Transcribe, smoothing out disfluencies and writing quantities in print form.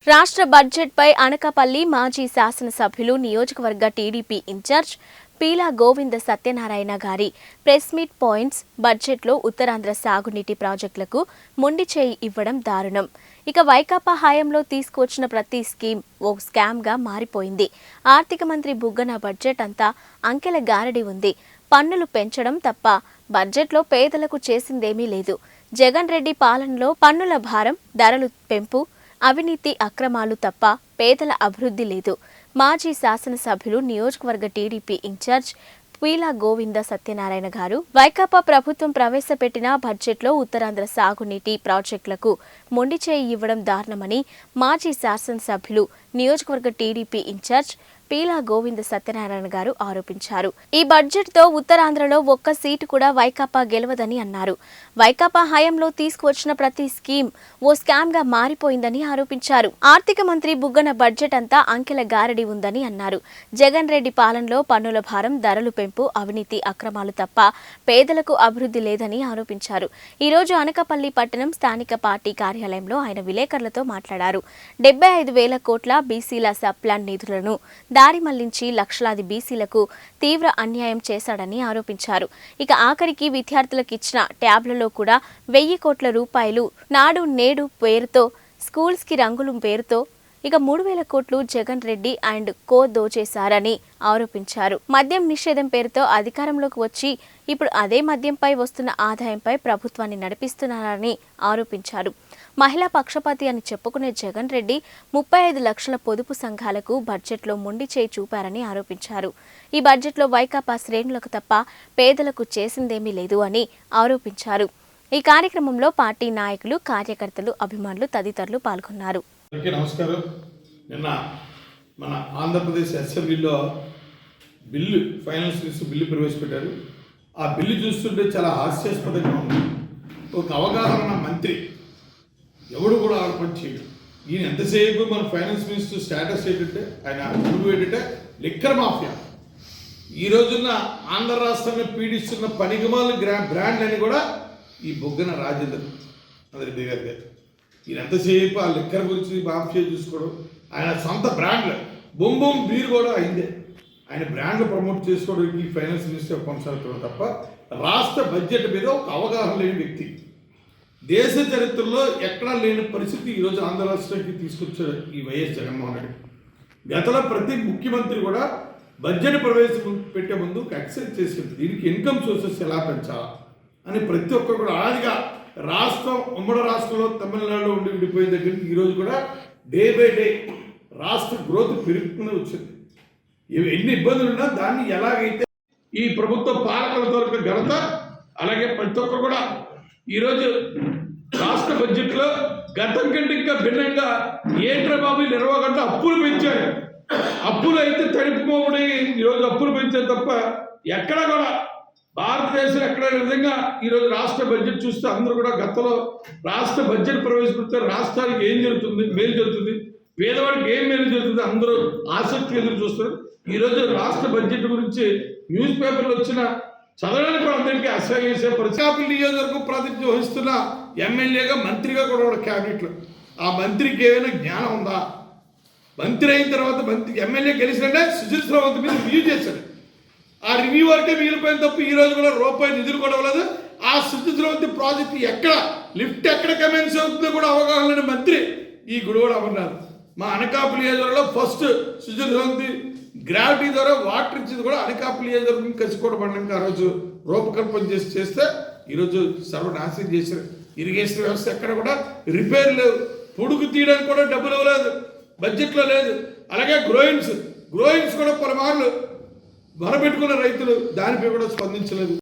రాష్ట్ర బడ్జెట్పై అనకాపల్లి మాజీ శాసనసభ్యులు నియోజకవర్గ టీడీపీ ఇన్ఛార్జ్ పీలా గోవింద సత్యనారాయణ గారి ప్రెస్ మీట్ పాయింట్స్ బడ్జెట్లో ఉత్తరాంధ్ర సాగునీటి ప్రాజెక్టులకు మొండి చేయి ఇవ్వడం దారుణం. ఇక వైకాపా హయాంలో తీసుకువచ్చిన ప్రతి స్కీమ్ ఓ స్కామ్గా మారిపోయింది. ఆర్థిక మంత్రి బుగ్గన బడ్జెట్ అంతా అంకెల గారడి ఉంది. పన్నులు పెంచడం తప్ప బడ్జెట్లో పేదలకు చేసిందేమీ లేదు. జగన్ రెడ్డి పాలనలో పన్నుల భారం, ధరలు పెంపు, అవినీతి అక్రమాలు తప్ప పేదల అభివృద్ధి లేదు. మాజీ శాసనసభ్యులు నియోజకవర్గ టీడీపీ ఇన్ఛార్జ్ పీలా గోవింద సత్యనారాయణ గారు వైకాపా ప్రభుత్వం ప్రవేశపెట్టిన బడ్జెట్లో ఉత్తరాంధ్ర సాగునీటి ప్రాజెక్టులకు మొండి చేయి ఇవ్వడం దారుణమని మాజీ శాసనసభ్యులు నియోజకవర్గ టీడీపీ ఇన్ఛార్జ్ పీలా గోవింద సత్యనారాయణ గారు ఆరోపించారు. ఈ బడ్జెట్తో ఉత్తరాంధ్రలో ఒక్క సీటు కూడా వైకాపా గెలవదని అన్నారు. వైకాపా హయాంలో తీసుకువచ్చిన ప్రతి స్కీమ్ ఓ స్కామ్గా మారిపోయిందని ఆరోపించారు. ఆర్థిక మంత్రి బుగ్గన బడ్జెట్ అంతా అంకెల గారడి ఉందని అన్నారు. జగన్ రెడ్డి పాలనలో పన్నుల భారం, ధరలు పెంపు, అవినీతి అక్రమాలు తప్ప పేదలకు అభివృద్ధి లేదని ఆరోపించారు. ఈ రోజు అనకాపల్లి పట్టణం స్థానిక పార్టీ కార్యాలయంలో ఆయన విలేకరులతో మాట్లాడారు. 75,000 కోట్ల బీసీల సబ్ ప్లాన్ నిధులను దారి మళ్లించి లక్షలాది బీసీలకు తీవ్ర అన్యాయం చేశాడని ఆరోపించారు. ఇక ఆఖరికి విద్యార్థులకు ఇచ్చిన ట్యాబ్లలో కూడా 1,000 కోట్ల రూపాయలు నాడు నేడు పేరుతో, స్కూల్స్ కి రంగులు పేరుతో ఇక 3,000 కోట్లు జగన్ రెడ్డి అండ్ కో దోచేశారని ఆరోపించారు. మద్యం నిషేధం పేరుతో అధికారంలోకి వచ్చి ఇప్పుడు అదే మద్యంపై వస్తున్న ఆదాయంపై ప్రభుత్వాన్ని నడిపిస్తున్నారని ఆరోపించారు. మహిళా పక్షపాతి అని చెప్పుకునే జగన్ రెడ్డి 35 లక్షల పొదుపు సంఘాలకు బడ్జెట్లో మొండి చేయి చూపారని ఆరోపించారు. ఈ బడ్జెట్లో వైకాపా శ్రేణులకు తప్ప పేదలకు చేసిందేమీ లేదు అని ఆరోపించారు. ఈ కార్యక్రమంలో పార్టీ నాయకులు, కార్యకర్తలు, అభిమానులు తదితరులు పాల్గొన్నారు. నమస్కారం. నిన్న మన ఆంధ్రప్రదేశ్ అసెంబ్లీలో ఫైనాన్స్ బిల్లు ప్రవేశపెట్టారు. ఆ బిల్లు చూస్తుంటే చాలా హాస్యాస్పదంగా ఉంది. ఒక అవగాహన మంత్రి ఎవడు కూడా ఆలోచన చేయడు. ఈయన ఎంతసేపు మన ఫైనాన్స్ మినిస్టర్ స్టేటస్ ఏంటంటే ఆయన గురువు ఏంటంటే లిక్కర్ మాఫియా. ఈ రోజున ఆంధ్ర రాష్ట్రాన్ని పీడిస్తున్న పనికిమాల బ్రాండ్ అని కూడా ఈ బొగ్గన రాజేంద్ర రెడ్డి గారి. ఈయన ఎంతసేపు ఆ లిక్కర్ గురించి మాఫియా చూసుకోవడం, ఆయన సొంత బ్రాండ్లు బొంబొం బీర్ కూడా అయిందే. ఆయన బ్రాండ్లు ప్రమోట్ చేసుకోవడానికి ఫైనాన్స్ మినిస్టర్ కొనసాగుతున్నాడు తప్ప రాష్ట్ర బడ్జెట్ మీద ఒక అవగాహన లేని వ్యక్తి. దేశ చరిత్రలో ఎక్కడా లేని పరిస్థితి ఈరోజు ఆంధ్ర రాష్ట్రానికి తీసుకొచ్చారు ఈ వైఎస్ జగన్మోహన్ రెడ్డి. గతంలో ప్రతి ముఖ్యమంత్రి కూడా బడ్జెట్ ప్రవేశపెట్టే ముందు ఎక్సైజ్ చేసేది దీనికి ఇన్కమ్ సోర్సెస్ ఎలా పెంచాలా అని ప్రతి ఒక్కరు కూడా ఆదిగా రాష్ట్రం, ఉమ్మడి రాష్ట్రంలో తమిళనాడులో ఉండి విడిపోయే దగ్గర ఈరోజు కూడా డే బై డే రాష్ట్ర గ్రోత్ పెరుగుతూనే వచ్చింది. ఎన్ని ఇబ్బందులు ఉన్నా దాన్ని ఎలాగైతే ఈ ప్రభుత్వ పాలకుల దొరికిన ఘనత, అలాగే ప్రతి ఒక్కరు కూడా ఈరోజు రాష్ట్ర బడ్జెట్లో గతం కంటే ఇంకా భిన్నంగా ఏంట్రా బాబు నిర్వహణ అప్పులు పెంచారు. అప్పులు అయితే తడిపిపోబడి ఈరోజు అప్పులు పెంచారు తప్ప ఎక్కడ కూడా భారతదేశం ఎక్కడ విధంగా ఈరోజు రాష్ట్ర బడ్జెట్ చూస్తే అందరూ కూడా గతంలో రాష్ట్ర బడ్జెట్ ప్రవేశపెడితే రాష్ట్రానికి ఏం జరుగుతుంది, మేలు జరుగుతుంది, పేదవాడికి ఏం మేలు జరుగుతుంది అందరూ ఆసక్తి ఎదురు చూస్తారు. ఈరోజు రాష్ట్ర బడ్జెట్ గురించి న్యూస్ పేపర్లు వచ్చిన చదవడానికి కూడా అందరికీ అసహ్యం చేసే పరిస్థితి. నియోజకవర్గం ప్రాతినిధ్యం వహిస్తున్న ఎమ్మెల్యేగా, మంత్రిగా కూడా క్యాబినెట్లో ఆ మంత్రికి ఏమైనా జ్ఞానం ఉందా? మంత్రి అయిన తర్వాత ఎమ్మెల్యే గెలిచినట్టే సుశీల్ శ్రవంత్ మీద రివ్యూ చేశాడు. ఆ రివ్యూ వరకే మిగిలిపోయిన తప్ప ఈ రోజు కూడా రూపాయి నిధులు కూడా ఇవ్వలేదు. ఆ సుశీల్ శ్రవంతి ప్రాజెక్టు ఎక్కడ లిఫ్ట్ ఎక్కడ కమెన్స్ అవుతుందో కూడా అవగాహన లేని మంత్రి ఈ గుడివాడ అమర్నాథ్. మా అనకాపల్లి నియోజకవర్గంలో ఫస్ట్ సుశీల్ శ్రవంతి గ్రావిటీ ద్వారా వాటర్ ఇచ్చింది కూడా అనకాపల్లి నియోజకవర్గం కసికోటపడడానికి ఆ రోజు రూపకల్పన చేస్తే ఈరోజు సర్వనాశనం చేశారు. ఇరిగేషన్ వ్యవస్థ ఎక్కడ కూడా రిపేర్ లేవు, పొడుగు తీయడానికి కూడా డబ్బులు ఇవ్వలేదు, బడ్జెట్లో లేదు. అలాగే గ్రోయిన్స్ కూడా పలుమార్లు మొరపెట్టుకున్న రైతులు దానిపై కూడా స్పందించలేదు.